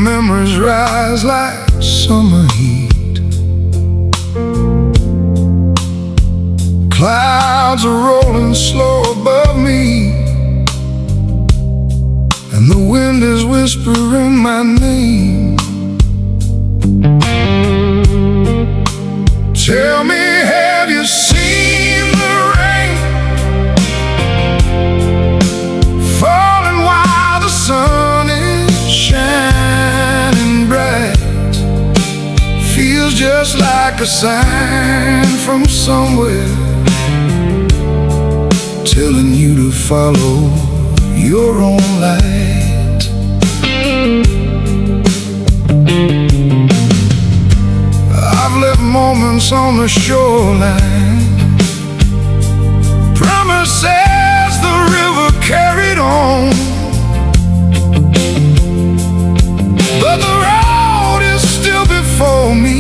memories rise like summer heat. Clouds are rolling slow above me, and the wind is whispering my name. Tell me, have you seen the rain falling while the sun is shining bright? Feels just like a sign from somewhere, telling you to follow your own light. I've left moments on the shoreline, promises the river carried on, but the road is still before me,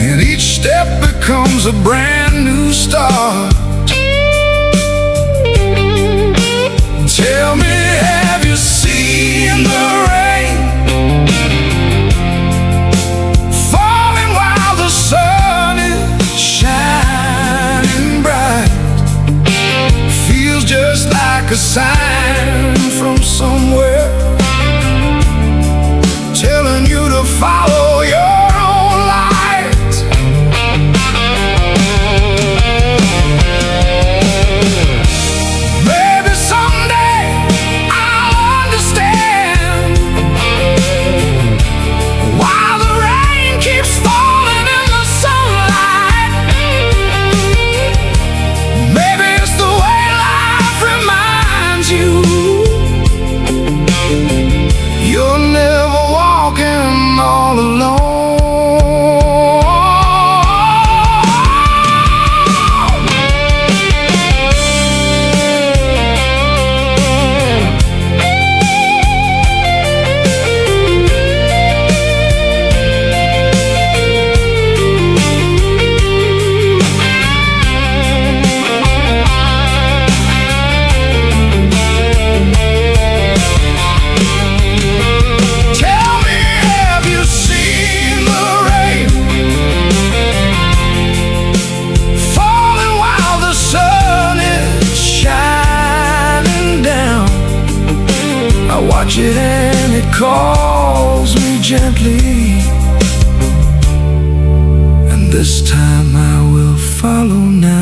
and each step becomes a brand new start. Tell me, have you seen the rain falling while the sun is shining bright? Feels just like a sign from somewhere, telling you to follow your own light. Maybe someday I'll understand why the rain keeps falling in the sunlight. Maybe it's the way life reminds you you're never walking all alone. Tell me, have you seen the rain falling while the sun is shining down? I watch it and it calls me gently, and this time I will follow now.